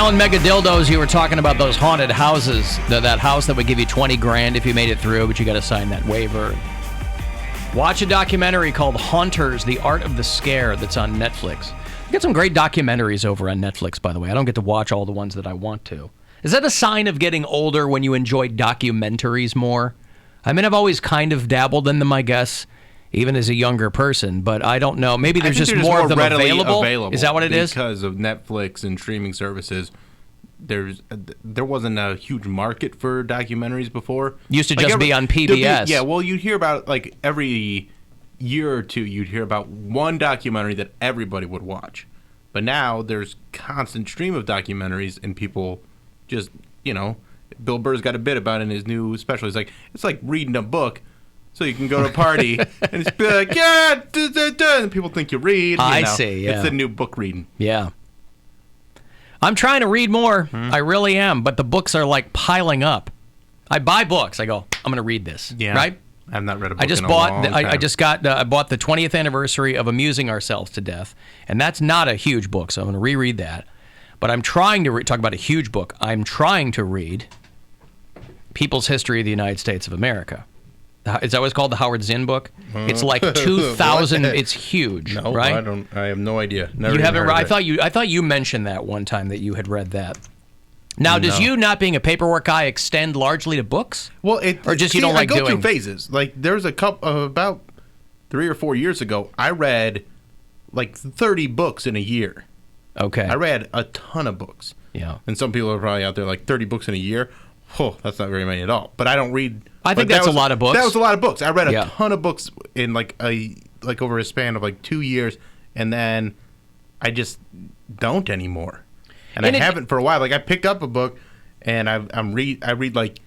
Alan Megadildos, you were talking about those haunted houses. That house that would give you 20 grand if you made it through, but you got to sign that waiver. Watch a documentary called Haunters, The Art of the Scare that's on Netflix. You got some great documentaries over on Netflix, by the way. I don't get to watch all the ones that I want to. Is that a sign of getting older when you enjoy documentaries more? I mean, I've always kind of dabbled in them, I guess, even as a younger person, but I don't know. Maybe there's just more of them available. Is that what it is? Because of Netflix and streaming services, there wasn't a huge market for documentaries before. Used to just be on PBS. You'd hear about, like, every year or two, you'd hear about one documentary that everybody would watch. But now there's constant stream of documentaries, and people just, Bill Burr's got a bit about it in his new special. He's like, it's like reading a book. So you can go to a party and it's be like, yeah, and people think you read. I see, yeah. It's the new book reading. Yeah. I'm trying to read more. I really am. But the books are like piling up. I buy books. I go, I'm going to read this. Yeah. Right? I've not read a book in a long time. I bought the 20th anniversary of Amusing Ourselves to Death. And that's not a huge book, so I'm going to reread that. But I'm trying to talk about a huge book. I'm trying to read People's History of the United States of America. Is that what's called, the Howard Zinn book? It's like 2,000. It's huge, no, right? I have no idea. Never you haven't read? I thought you mentioned that one time that you had read that. Now, does you not being a paperwork guy extend largely to books? Well, you don't like doing? I go through phases. Like there's a couple about 3 or 4 years ago, I read like 30 books in a year. Okay. I read a ton of books. Yeah. And some people are probably out there like 30 books in a year. Oh, that's not very many at all. But I don't read. I think that's a lot of books. That was a lot of books. I read a ton of books in like over a span of like 2 years, and then I just don't anymore. And I haven't for a while. Like I pick up a book, and I read like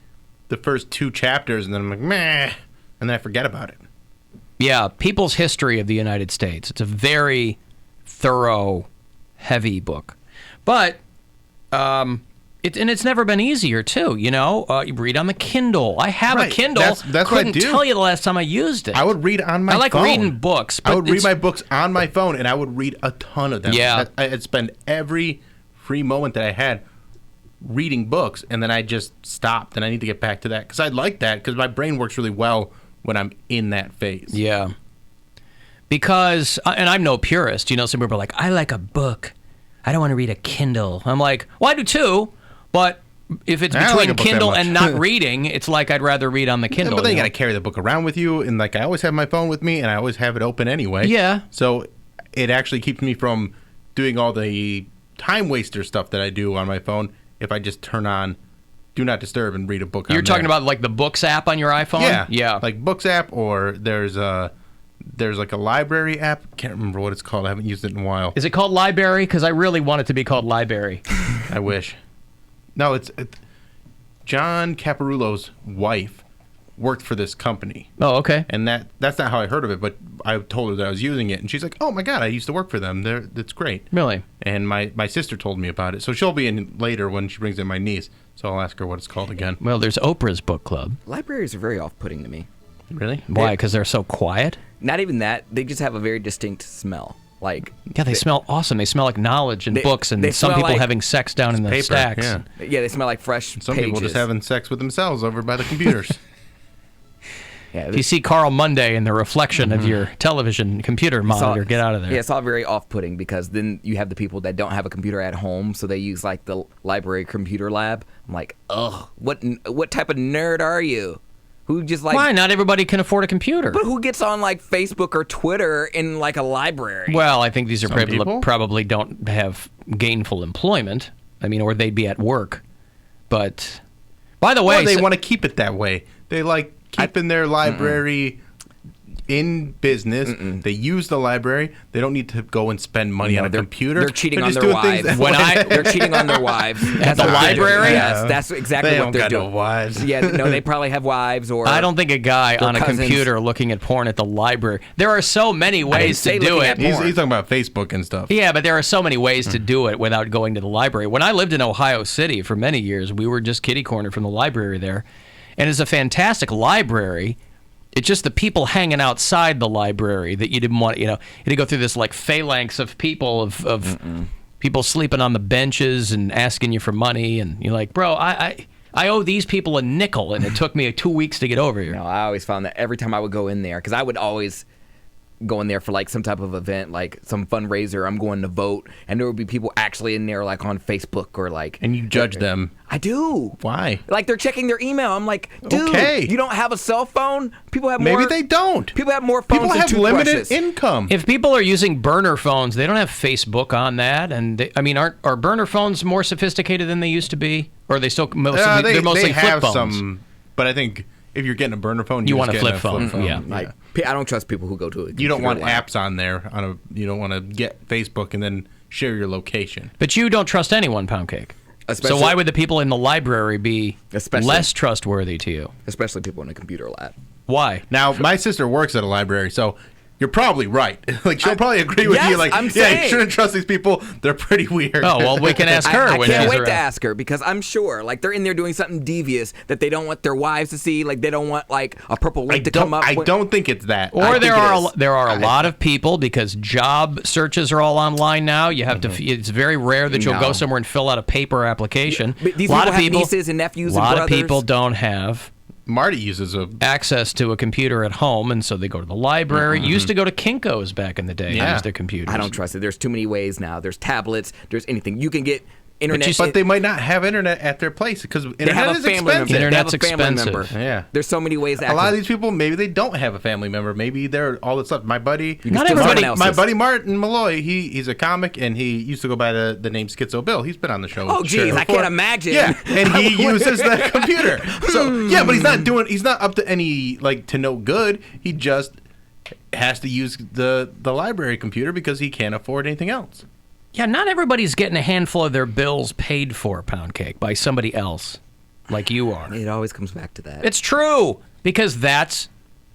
the first 2 chapters, and then I'm like meh, and then I forget about it. Yeah, People's History of the United States. It's a very thorough, heavy book, but it's never been easier too. You read on the Kindle. I have a Kindle. That's what I do. Couldn't tell you the last time I used it. I would read on my phone. I like reading books. But I would read my books on my phone, and I would read a ton of them. Yeah, I'd spend every free moment that I had reading books, and then I just stopped, and I need to get back to that because I like that because my brain works really well when I'm in that phase. Yeah. Because, and I'm no purist, some people are like, I like a book. I don't want to read a Kindle. I'm like, well, I do too, but if it's between Kindle and not reading, it's like I'd rather read on the Kindle. But then you got to carry the book around with you, and like I always have my phone with me, and I always have it open anyway. Yeah. So it actually keeps me from doing all the time waster stuff that I do on my phone if I just turn on Do Not Disturb and read a book on there. You're talking about like the Books app on your iPhone? Yeah. Like Books app, or there's like a library app. Can't remember what it's called. I haven't used it in a while. Is it called Library? Because I really want it to be called Library. I wish. No, it's John Caparulo's wife worked for this company. Oh, okay. And that's not how I heard of it, but I told her that I was using it, and she's like, "Oh my God, I used to work for them. That's great." Really? And my sister told me about it, so she'll be in later when she brings in my niece. So I'll ask her what it's called again. Well, there's Oprah's book club. Libraries are very off-putting to me. Really? Why? Because they're so quiet? Not even that. They just have a very distinct smell. They smell awesome. They smell like knowledge and books, and some people having sex down in the stacks. Yeah, they smell like fresh Some pages. people just having sex with themselves over by the computers. If you see Carl Monday in the reflection of your television computer monitor, get out of there. Yeah, it's all very off-putting because then you have the people that don't have a computer at home, so they use like the library computer lab. I'm like, ugh, what type of nerd are you? Who just like... Why? Not everybody can afford a computer. But who gets on like Facebook or Twitter in like a library? Well, I think these are people probably don't have gainful employment. I mean, or they'd be at work. But, by the way... Or they want to keep it that way. They like keeping their library in business. They use the library. They don't need to go and spend money on a computer. They're cheating on their wives. They're cheating on their wives at the library. Yes, that's exactly what they're doing. They don't got no wives. Yeah, no, they probably have wives or. I don't think a guy on a computer looking at porn at the library. There are so many ways to do it. He's talking about Facebook and stuff. Yeah, but there are so many ways to do it without going to the library. When I lived in Ohio City for many years, we were just kitty corner from the library there, and it's a fantastic library. It's just the people hanging outside the library that you didn't want, you had to go through this like phalanx of people of people sleeping on the benches and asking you for money, and you're like, bro, I owe these people a nickel, and it took me 2 weeks to get over here. No, I always found that every time I would go in there, because I would always go in there for like some type of event, like some fundraiser, I'm going to vote, and there would be people actually in there like on Facebook or like. And you judge them. I do. Why? Like they're checking their email. I'm like, dude, Okay. you don't have a cell phone? People have more. Maybe they don't. People have more phones People than have limited toothbrushes. income. If people are using burner phones, they don't have Facebook on that. And are burner phones more sophisticated than they used to be? Or are they still mostly, they're mostly they flip have phones? some, but I think if you're getting a burner phone, You just want a getting flip phone. Yeah. Like, I don't trust people who go to it. You don't want apps on there. You don't want to get Facebook and then share your location. But you don't trust anyone, Poundcake. So why would the people in the library be less trustworthy to you? Especially people in a computer lab. Why? Now, my sister works at a library, so you're probably right. Like she'll probably agree with you. Like, I'm yeah, saying. you shouldn't trust these people. They're pretty weird. Oh, well, we can ask her I when can't she's wait around. to ask her because I'm sure like they're in there doing something devious that they don't want their wives to see. Like they don't want like a purple link to come up. I don't think it's that. Or I there think are a lot of people, because job searches are all online now. You have to. It's very rare that you'll go somewhere and fill out a paper application. But these a lot people of have people, nieces and nephews a lot and of brothers. people don't have Marty uses a. access to a computer at home, and so they go to the library. Used to go to Kinko's back in the day and Yeah. use their computers. I don't trust it. There's too many ways now. There's tablets. There's anything you can get. Internet. But they might not have internet at their place because they internet have a is family member. expensive. They have Internet's a family expensive. member. Yeah. There's so many ways. To A lot of access- these people, maybe they don't have a family member. Maybe they're all that's left. My buddy, Not steal everybody. someone my else's. buddy Martin Malloy, he's a comic and he used to go by the name Schizo Bill. He's been on the show. Oh, geez, I before. can't imagine. Yeah, and he uses the computer. So yeah, but he's not up to any like to no good. He just has to use the library computer because he can't afford anything else. Yeah, not everybody's getting a handful of their bills paid for, Poundcake, by somebody else, like you are. It always comes back to that. It's true, because that's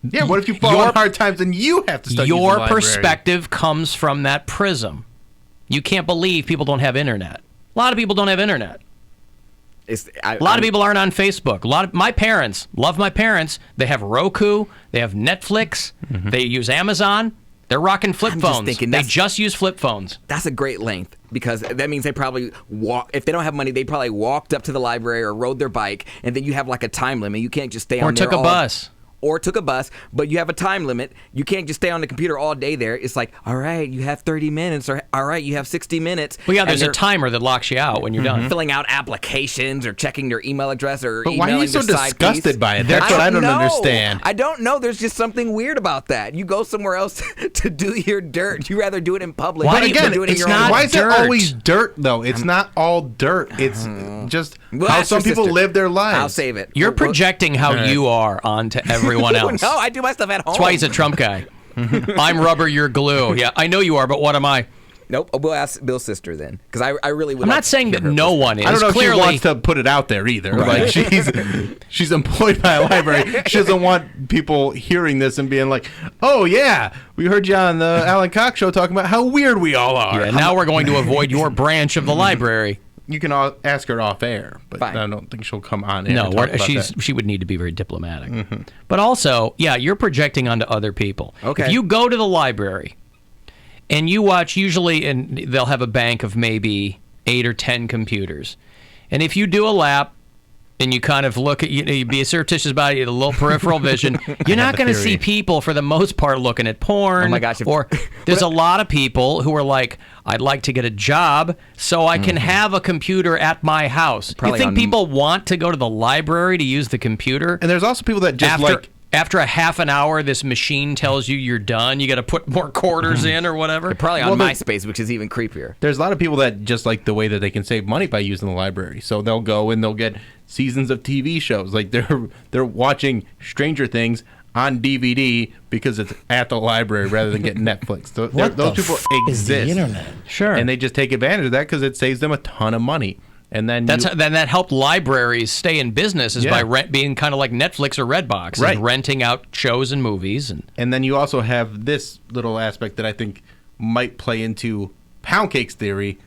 Yeah, what if you fall on hard times and you have to start using the your library? perspective comes from that prism. You can't believe people don't have internet. A lot of people don't have internet. A lot of people aren't on Facebook. My parents love my parents. They have Roku. They have Netflix. They use Amazon. They're rocking flip I'm just phones. thinking They that's- just use flip phones. That's a great length because that means they probably walk. If they don't have money, they probably walked up to the library or rode their bike, and then you have like a time limit. You can't just stay Or on there took a bus. Or took a bus, but you have a time limit. You can't just stay on the computer all day there. It's like, all right, you have 30 minutes, or all right, you have 60 minutes. Well, yeah, there's and a timer that locks you out when you're done. filling out applications or checking their email address or But why are you emailing so their side disgusted piece. by it? That's what I don't know. understand. I don't know. There's just something weird about that. You go somewhere else to do your dirt. You rather do it in public. Why than do you- Again, do it in it's your not own why is dirt. it always dirt though? It's not all dirt. It's just Well, how ask some your people sister. live their lives. I'll save it. You're Well, projecting how you are onto everyone else. No, I do my stuff at home. That's why he's a Trump guy. I'm rubber, you're glue. Yeah, I know you are, but what am I? Nope. We'll ask Bill's sister then, because I really would. I'm like not to saying hear that her no perspective. one is. I don't know if Clearly, she wants to put it out there either. Like she's employed by a library. She doesn't want people hearing this and being like, "Oh yeah, we heard you on the Alan Cox Show talking about how weird we all are." Yeah, now we're going to avoid your branch of the library. You can ask her off air, but Fine. I don't think she'll come on air. No, and talk about that. she would need to be very diplomatic. But also, yeah, you're projecting onto other people. Okay. If you go to the library and you watch, usually, and they'll have a bank of maybe 8 or 10 computers, and if you do a lap and you kind of look at, you be surreptitious about it, a little peripheral vision, you're not going to see people for the most part looking at porn. Oh my gosh, Or there's a lot of people who are like, I'd like to get a job so I can have a computer at my house. Probably you think on- people want to go to the library to use the computer? And there's also people that just After a half an hour, this machine tells you you're done. You got to put more quarters in or whatever. Probably on Well, MySpace, which is even creepier. There's a lot of people that just like the way that they can save money by using the library. So they'll go and they'll get seasons of TV shows. Like they're watching Stranger Things on DVD because it's at the library rather than getting Netflix. So those people exist. Sure. And they just take advantage of that because it saves them a ton of money. And then Then that helped libraries stay in business is by being kind of like Netflix or Redbox, Right. and renting out shows and movies. And then you also have this little aspect that I think might play into Poundcake's theory.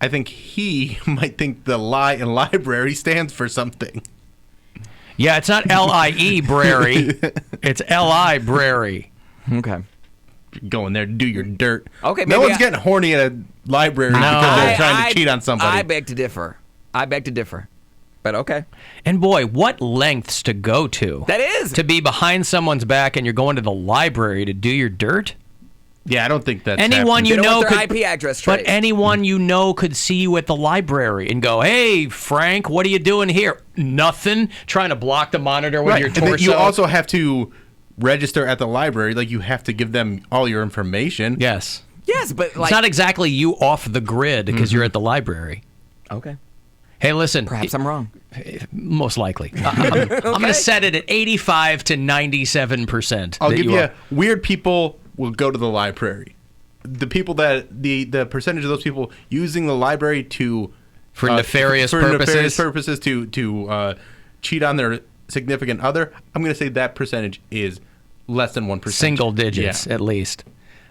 I think he might think the lie in library stands for something. Yeah, it's not L-I-E Brary. It's L-I Brary. Okay. going there to do your dirt. Okay, no maybe one's getting horny at a library because they're trying to cheat on somebody. I beg to differ. But okay. And boy, what lengths to go to. That is. To be behind someone's back and you're going to the library to do your dirt? Yeah, I don't think that's anyone happening. you They don't know want their could, IP address but traced. anyone you know could see you at the library and go, "Hey, Frank, what are you doing here?" Nothing. Trying to block the monitor with Right, your and torso. then you also have to register at the library. Like, you have to give them all your information. yes. Yes, but like. It's not exactly you off the grid because you're at the library. Okay. Hey, listen. Perhaps I'm wrong. Most likely. I'm going to set it at 85 to 97%. I'll that give you you are. weird people will go to the library. The people that the percentage of those people using the library to For nefarious purposes? to cheat on their significant other, I'm going to say that percentage is less than 1%. Single digits, at least.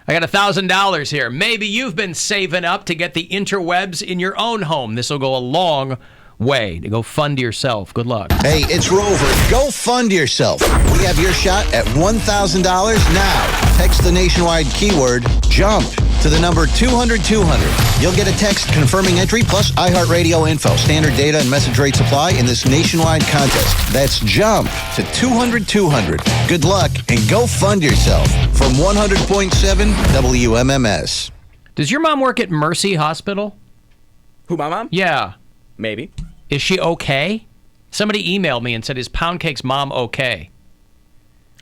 I got $1,000 here. Maybe you've been saving up to get the interwebs in your own home. This will go a long way to go fund yourself. Good luck. Hey, it's Rover. Go fund yourself. We have your shot at $1,000 now. Text the nationwide keyword JUMP to the number 200-200. You'll get a text confirming entry plus iHeartRadio info. Standard data and message rates apply in this nationwide contest. That's JUMP to 200-200. Good luck and go fund yourself from 100.7 WMMS. Does your mom work at Mercy Hospital? Who, my mom? Yeah. Maybe. Is she okay? Somebody emailed me and said, "Is Poundcake's mom okay?"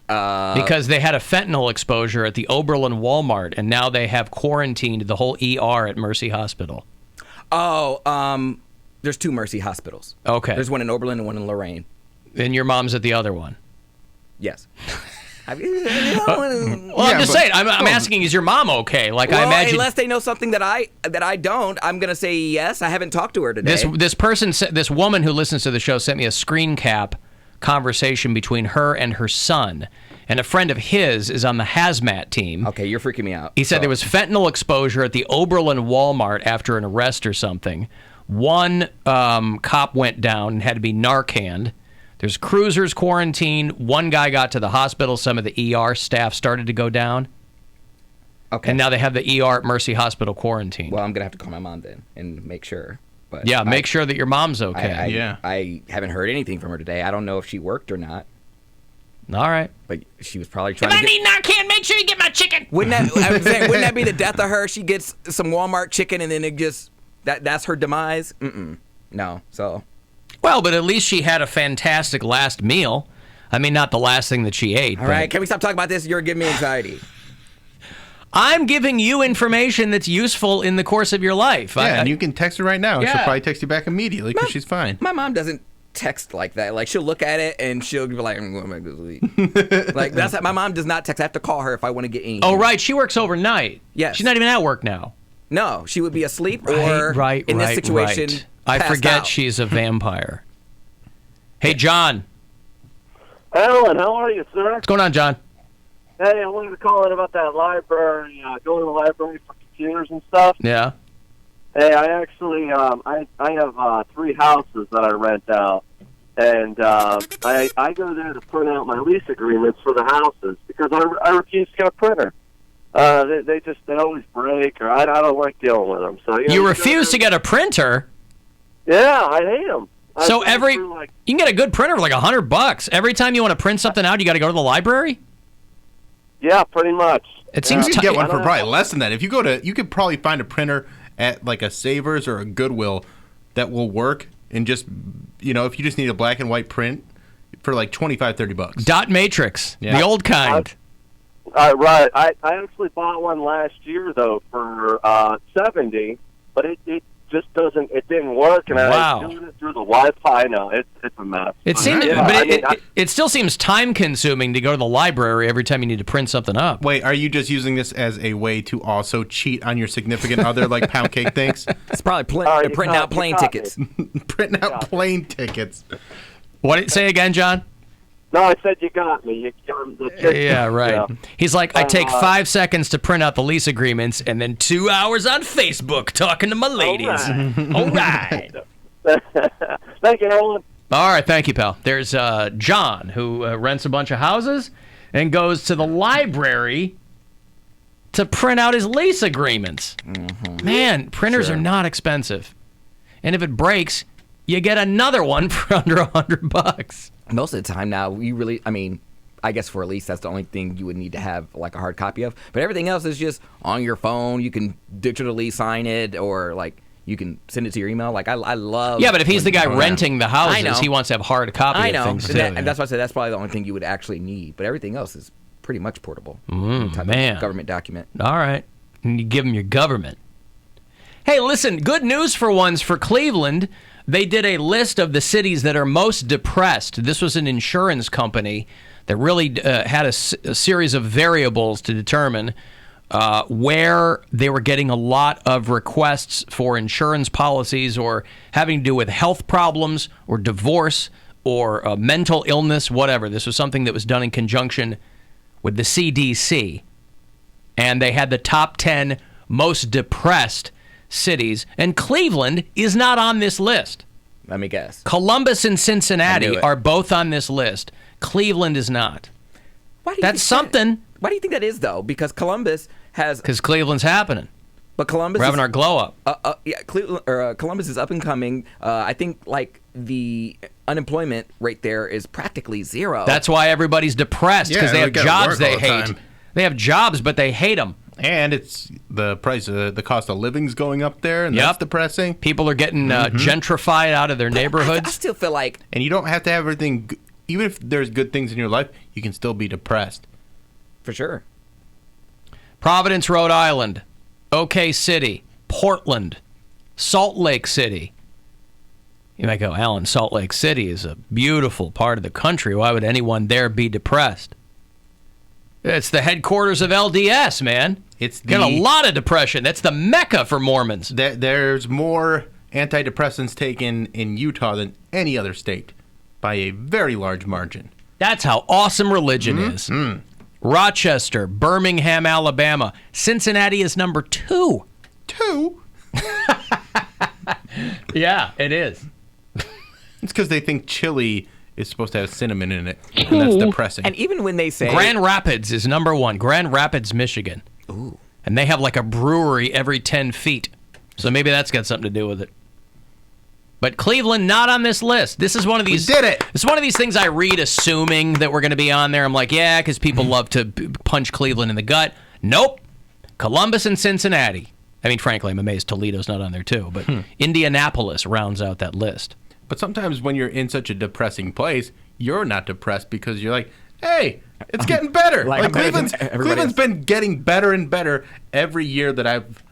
Because they had a fentanyl exposure at the Oberlin Walmart, and now they have quarantined the whole ER at Mercy Hospital. Oh, there's two Mercy hospitals. Okay. There's one in Oberlin and one in Lorraine. And your mom's at the other one. Yes. Well, I'm just saying. I'm asking, is your mom okay? Like, I imagine. Unless they know something that I don't, I'm gonna say yes. I haven't talked to her today. This woman who listens to the show sent me a screen cap conversation between her and her son, and a friend of his is on the hazmat team. Okay, you're freaking me out. He said there was fentanyl exposure at the Oberlin Walmart after an arrest or something. One cop went down and had to be Narcaned. There's cruisers quarantined. One guy got to the hospital. Some of the ER staff started to go down. Okay. And now they have the ER at Mercy Hospital quarantined. Well, I'm gonna have to call my mom then and make sure. But yeah, make sure that your mom's okay. Yeah. I haven't heard anything from her today. I don't know if she worked or not. All right. But she was probably trying If to I need Narcan, make sure you get my chicken. Wouldn't that be the death of her? She gets some Walmart chicken and then it just that's her demise? No. So Well, but at least she had a fantastic last meal. I mean, not the last thing that she ate. all right, can we stop talking about this? You're giving me anxiety. I'm giving you information that's useful in the course of your life. Yeah, and you can text her right now. Yeah. She'll probably text you back immediately because she's fine. My mom doesn't text like that. Like, she'll look at it and she'll be like, I'm going back to sleep. Like, that's my mom does not text. I have to call her if I want to get anything. Oh, right. She works overnight. Yes. She's not even at work now. No, she would be asleep or in this situation. Right. I passed forget out. she's a vampire. Hey, John. Alan, how are you, sir? What's going on, John? Hey, I wanted to call in about that library, going to the library for computers and stuff. Yeah. Hey, I actually, I have 3 houses that I rent out, and I go there to print out my lease agreements for the houses because I refuse to get a printer. They always break, or I don't like dealing with them. So You refuse to get a printer? Yeah, I hate them. So you can get a good printer for like $100. Every time you want to print something out, you got to go to the library? Yeah, pretty much. It seems You can get one for I don't probably know. less than that. If you you could probably find a printer at like a Savers or a Goodwill that will work, and just, if you just need a black and white print for like $25-$30. Dot matrix, Yeah. the old kind. Right. I actually bought one last year though for $70, but it just didn't work, and Wow. I was doing it through the Wi-Fi. No, it's a mess. It seems, Yeah, but it still seems time consuming to go to the library every time you need to print something up. Wait, are you just using this as a way to also cheat on your significant other like Poundcake thinks? It's probably All right, you printing out caught- you plane caught tickets. Printing out plane tickets. What did it say again, John? No, I said you got me. You got the Yeah, right. Yeah. He's like, I take 5 seconds to print out the lease agreements and then 2 hours on Facebook talking to my ladies. All right. Thank you, Alan. All right, thank you, pal. There's John, who rents a bunch of houses and goes to the library to print out his lease agreements. Man, printers are not expensive. And if it breaks, you get another one for under $100. Most of the time now, I guess for a lease, that's the only thing you would need to have like a hard copy of. But everything else is just on your phone. You can digitally sign it, or like you can send it to your email. Like I love. Yeah, but if he's the guy renting the houses, he wants to have hard copy of things too. And that's why I said that's probably the only thing you would actually need. But everything else is pretty much portable. Type of government document. All right. And you give them your government. Hey, listen, good news for once for Cleveland. They did a list of the cities that are most depressed. This was an insurance company that really had a series of variables to determine where they were getting a lot of requests for insurance policies or having to do with health problems or divorce or mental illness, whatever. This was something that was done in conjunction with the CDC. And they had the top 10 most depressed cities. And Cleveland is not on this list. Let me guess. Columbus and Cincinnati are both on this list. Cleveland is not. That's something. Why do you think that is, though? Because Columbus has... Because Cleveland's happening. But Columbus We're having our glow up. Columbus is up and coming. I think, like, the unemployment rate there is practically zero. That's why everybody's depressed, because they have jobs they hate. They have jobs, but they hate them. And it's the price of the cost of living's going up there, and that's depressing. People are getting gentrified out of their neighborhoods. I still feel like... And you don't have to have everything... Even if there's good things in your life, you can still be depressed. For sure. Providence, Rhode Island, OK City, Portland, Salt Lake City. You might go, Alan, Salt Lake City is a beautiful part of the country. Why would anyone there be depressed? It's the headquarters of LDS, man. Got a lot of depression. That's the Mecca for Mormons. There's more antidepressants taken in Utah than any other state by a very large margin. That's how awesome religion is. Rochester, Birmingham, Alabama. Cincinnati is number 2. 2? Yeah, it is. It's because they think chili is supposed to have cinnamon in it, and that's depressing. And even when they say... Grand Rapids is number 1. Grand Rapids, Michigan. Ooh. And they have like a brewery every 10 feet. So maybe that's got something to do with it. But Cleveland, not on this list. This is one of these... We did it! It's one of these things I read assuming that we're going to be on there. I'm like, yeah, because people love to punch Cleveland in the gut. Nope. Columbus and Cincinnati. I mean, frankly, I'm amazed Toledo's not on there too. But Indianapolis rounds out that list. But sometimes when you're in such a depressing place, you're not depressed because you're like, hey, it's getting better. Like Cleveland's been getting better and better every year that I've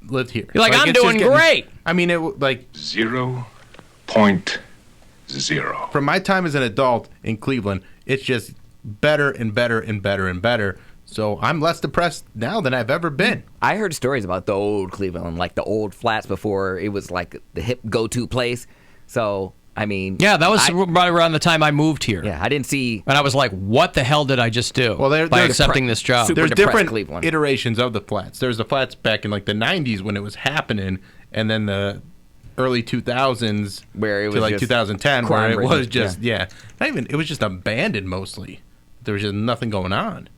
lived here. You're like I'm doing great. I mean, 0.0. From my time as an adult in Cleveland, it's just better and better and better and better. So I'm less depressed now than I've ever been. I heard stories about the old Cleveland, like the old flats before it was like the hip go-to place. So, I mean... Yeah, that was right around the time I moved here. Yeah, I didn't see... And I was like, what the hell did I just do by accepting this job? There's different iterations of the flats. There's the flats back in like the 90s when it was happening, and then the early 2000s where it was to like just 2010 where it was just, not even, it was just abandoned mostly. There was just nothing going on.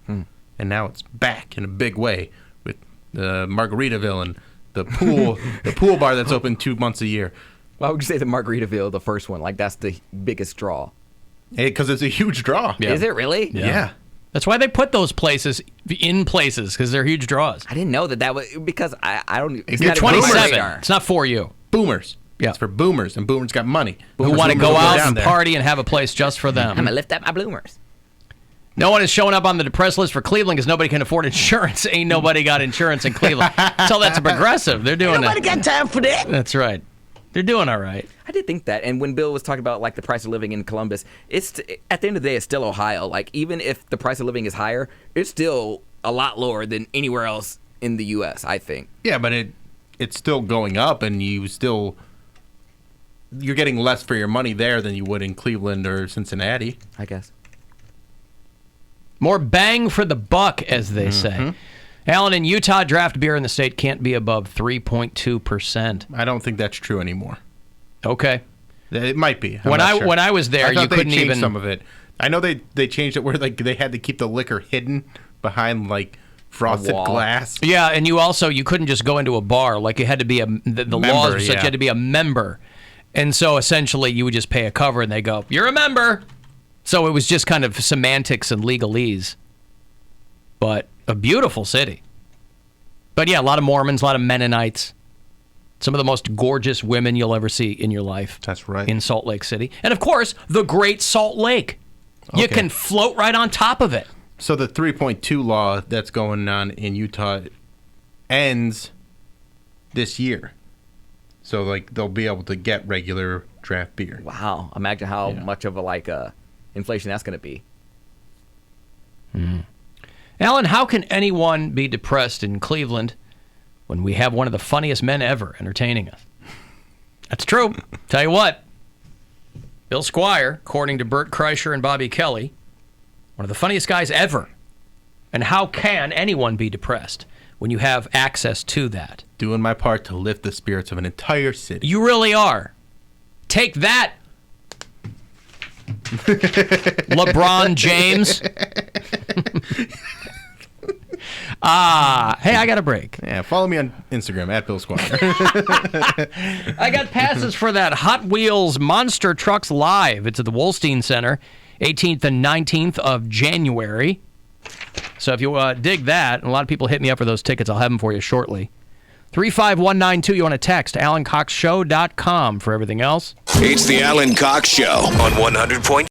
And now it's back in a big way with the Margaritaville and the pool, the pool bar that's open 2 months a year. Why would you say the Margaritaville, the first one? Like, that's the biggest draw. Because it's a huge draw. Yeah. Is it really? Yeah. That's why they put those places in places, because they're huge draws. I didn't know that was... Because I don't... It's not 27. It's not for you. Boomers. Yeah. It's for boomers, and boomers got money. Who want to go out and party and have a place just for them. I'm going to lift up my bloomers. No one is showing up on the depressed list for Cleveland because nobody can afford insurance. Ain't nobody got insurance in Cleveland. So that's a progressive. They're doing Nobody got time for that. That's right. They're doing all right. I did think that. And when Bill was talking about like the price of living in Columbus, it's at the end of the day, it's still Ohio. Like even if the price of living is higher, it's still a lot lower than anywhere else in the U.S., I think. Yeah, but it's still going up, and you're getting less for your money there than you would in Cleveland or Cincinnati. I guess. More bang for the buck, as they say. Alan, in Utah, draft beer in the state can't be above 3.2%. I don't think that's true anymore. Okay. It might be. When I was there, you couldn't even... some of it. I know they changed it where like they had to keep the liquor hidden behind like frosted wall. glass. Yeah, and you couldn't just go into a bar. Like, you had to be the laws were such you had to be a member. And so essentially you would just pay a cover and they go, "You're a member." So it was just kind of semantics and legalese. But a beautiful city. But yeah, a lot of Mormons, a lot of Mennonites. Some of the most gorgeous women you'll ever see in your life. That's right. In Salt Lake City. And of course, the Great Salt Lake. You Okay. can float right on top of it. So the 3.2 law that's going on in Utah ends this year. So like they'll be able to get regular draft beer. Wow. Imagine how much of a inflation that's going to be. Alan, how can anyone be depressed in Cleveland when we have one of the funniest men ever entertaining us? That's true. Tell you what, Bill Squire, according to Bert Kreischer and Bobby Kelly, one of the funniest guys ever. And how can anyone be depressed when you have access to that? Doing my part to lift the spirits of an entire city. You really are. Take that, LeBron James. Hey, I got a break. Yeah, follow me on Instagram at Bill Squire. I got passes for that Hot Wheels Monster Trucks Live. It's at the Wolstein Center, 18th and 19th of January. So if you dig that, and a lot of people hit me up for those tickets, I'll have them for you shortly. 35192, you want to text AlanCoxShow.com for everything else. It's the Alan Cox Show on 100.